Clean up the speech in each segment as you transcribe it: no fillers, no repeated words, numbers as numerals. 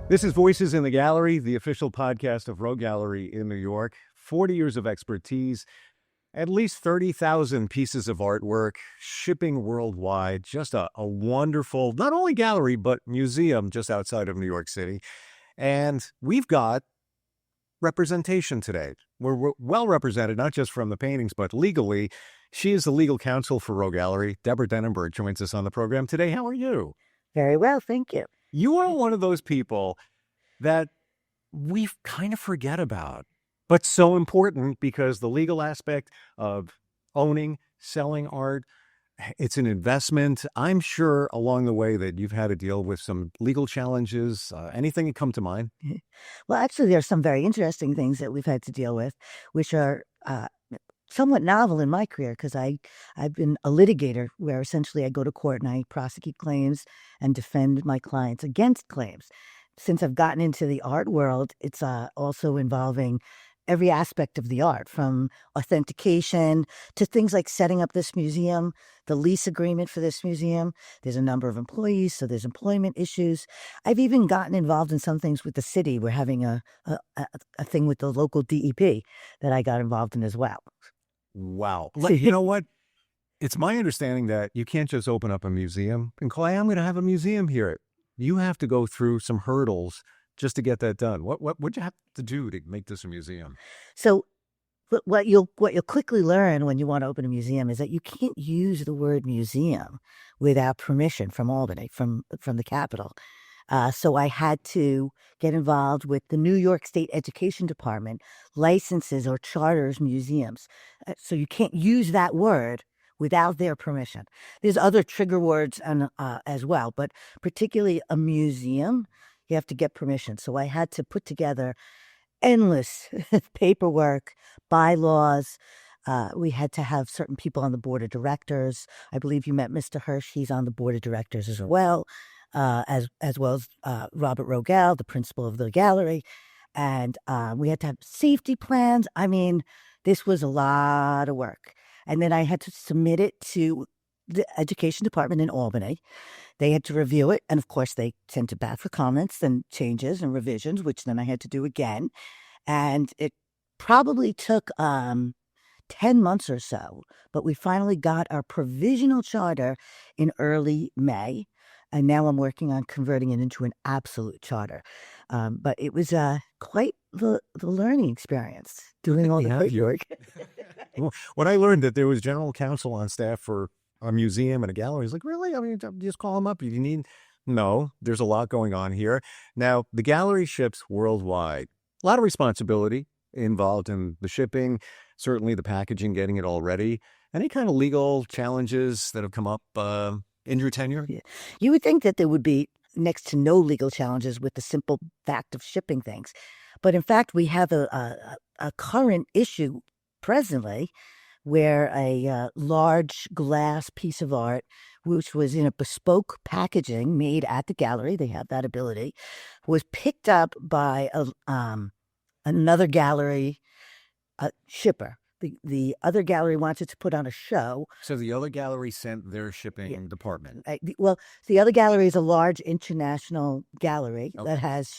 This is Voices in the Gallery, the official podcast of RoGallery in New York. 40 years of expertise, at least 30,000 pieces of artwork, shipping worldwide. Just a wonderful, not only gallery, but museum just outside of New York City. And we've got representation today. We're well represented, not just from the paintings, but legally. She is the legal counsel for RoGallery. Deborah Denenberg joins us on the program today. How are you? Very well, thank you. You are one of those people that we kind of forget about, but so important because the legal aspect of owning, selling art, it's an investment. I'm sure along the way that you've had to deal with some legal challenges. Anything that come to mind? Well, actually, there are some very interesting things that we've had to deal with, which are somewhat novel in my career because I've been a litigator where essentially I go to court and I prosecute claims and defend my clients against claims. Since I've gotten into the art world, it's also involving every aspect of the art, from authentication to things like setting up this museum, the lease agreement for this museum. There's a number of employees, so there's employment issues. I've even gotten involved in some things with the city. We're having a thing with the local DEP that I got involved in as well. Wow. You know what? It's my understanding that you can't just open up a museum and call, hey, I'm going to have a museum here. You have to go through some hurdles just to get that done. What'd you have to do to make this a museum? So what you'll quickly learn when you want to open a museum is that you can't use the word museum without permission from Albany, from the capital. So I had to get involved with the New York State Education Department, licenses or charters museums. So you can't use that word without their permission. There's other trigger words as well, but particularly a museum, you have to get permission. So I had to put together endless paperwork, bylaws. We had to have certain people on the board of directors. I believe you met Mr. Hirsch. He's on the board of directors as well. As well as Robert RoGallery, the principal of the gallery. And we had to have safety plans. I mean, this was a lot of work. And then I had to submit it to the education department in Albany. They had to review it. And of course, they sent it back for comments and changes and revisions, which then I had to do again. And it probably took 10 months or so. But we finally got our provisional charter in early May. And now I'm working on converting it into an absolute charter. But it was quite the learning experience doing all the paperwork. When I learned that there was general counsel on staff for a museum and a gallery, I was like, really? I mean, just call them up. You need... No, there's a lot going on here. Now, the gallery ships worldwide. A lot of responsibility involved in the shipping, certainly the packaging, getting it all ready. Any kind of legal challenges that have come up in your tenure? Yeah. You would think that there would be next to no legal challenges with the simple fact of shipping things. But in fact, we have a current issue presently where a large glass piece of art, which was in a bespoke packaging made at the gallery, they have that ability, was picked up by another gallery shipper. The other gallery wanted to put on a show. So the other gallery sent their shipping department. Well, the other gallery is a large international gallery that has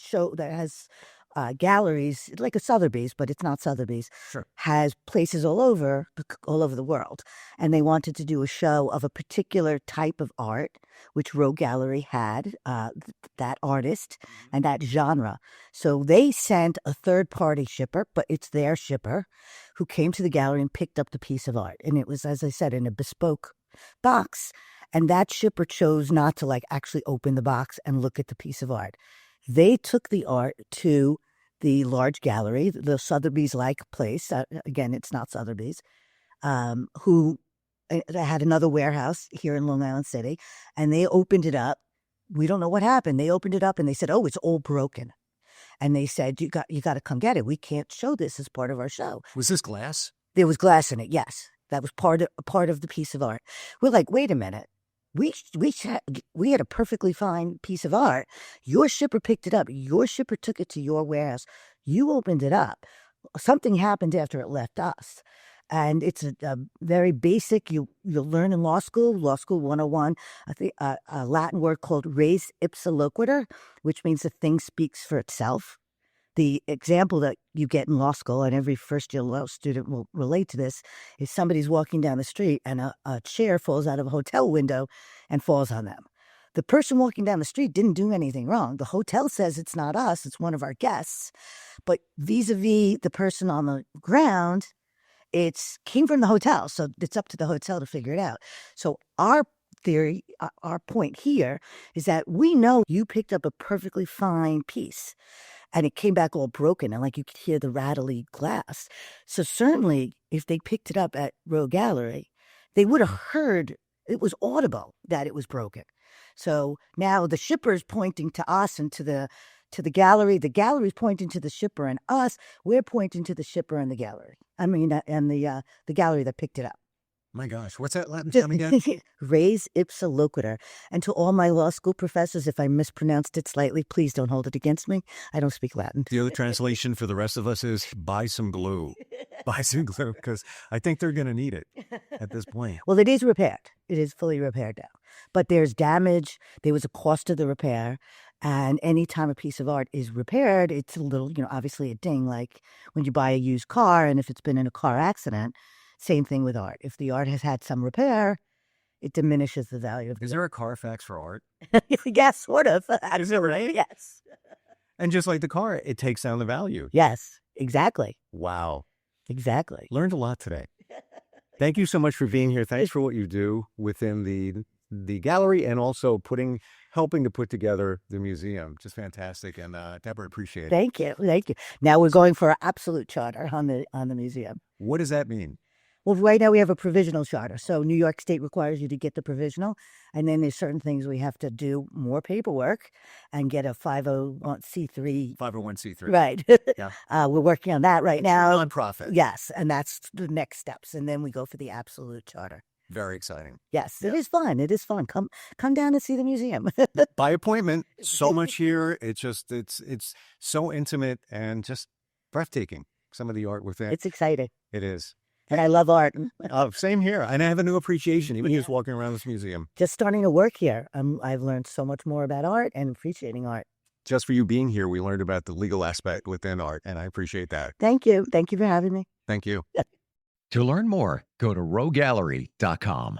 galleries like a Sotheby's, but it's not Sotheby's. Sure. Has places all over the world, and they wanted to do a show of a particular type of art, which RoGallery had that artist and that genre. So they sent a third-party shipper, but it's their shipper, who came to the gallery and picked up the piece of art, and it was, as I said, in a bespoke box. And that shipper chose not to actually open the box and look at the piece of art. They took the art to the large gallery, the Sotheby's-like place. Again, it's not Sotheby's, who had another warehouse here in Long Island City, and they opened it up. We don't know what happened. They opened it up and they said, "Oh, it's all broken." And they said, "You got to come get it. We can't show this as part of our show." Was this glass? There was glass in it. Yes, that was part of the piece of art. We're like, wait a minute. We had a perfectly fine piece of art. Your shipper picked it up. Your shipper took it to your warehouse. You opened it up. Something happened after it left us. And it's a very basic, you'll learn in law school 101, I think a Latin word called res ipsa loquitur, which means the thing speaks for itself. The example that you get in law school, and every first-year law student will relate to this, is somebody's walking down the street and a chair falls out of a hotel window and falls on them. The person walking down the street didn't do anything wrong. The hotel says it's not us, it's one of our guests. But vis-a-vis the person on the ground, it came from the hotel, so it's up to the hotel to figure it out. So our theory, our point here is that we know you picked up a perfectly fine piece and it came back all broken and like you could hear the rattly glass. So certainly if they picked it up at RoGallery, they would have heard, it was audible that it was broken. So now the shipper's pointing to us and to the gallery. The gallery's pointing to the shipper and us. We're pointing to the shipper and the gallery. And the gallery that picked it up. My gosh, what's that Latin term again? Res ipsa loquitur. And to all my law school professors, if I mispronounced it slightly, please don't hold it against me. I don't speak Latin. The other translation for the rest of us is buy some glue. Buy some glue, because I think they're going to need it at this point. Well, it is repaired. It is fully repaired now. But there's damage. There was a cost to the repair. And anytime a piece of art is repaired, it's a little, obviously a ding, like when you buy a used car and if it's been in a car accident, same thing with art. If the art has had some repair, it diminishes the value of it. Is there a Carfax for art? Yes, sort of. Is it right? Yes. And just like the car, it takes down the value. Yes, exactly. Wow. Exactly. Learned a lot today. Thank you so much for being here. Thanks for what you do within the gallery and also helping to put together the museum. Just fantastic. And Deborah, appreciate it. Thank you. Thank you. Now we're going for an absolute charter on the museum. What does that mean? Well, right now we have a provisional charter. So New York State requires you to get the provisional. And then there's certain things we have to do more paperwork and get a 501c3. 501c3. Right. Yeah. We're working on that right now. Nonprofit. Yes. And that's the next steps. And then we go for the absolute charter. Very exciting. Yes, yeah. It is fun. It is fun. Come down and see the museum. By appointment. So much here. It's so intimate and just breathtaking. Some of the art within. It's exciting. It is. And I love art. Same here. And I have a new appreciation, even just walking around this museum. Just starting to work here. I've learned so much more about art and appreciating art. Just for you being here, we learned about the legal aspect within art, and I appreciate that. Thank you. Thank you for having me. Thank you. To learn more, go to RoGallery.com.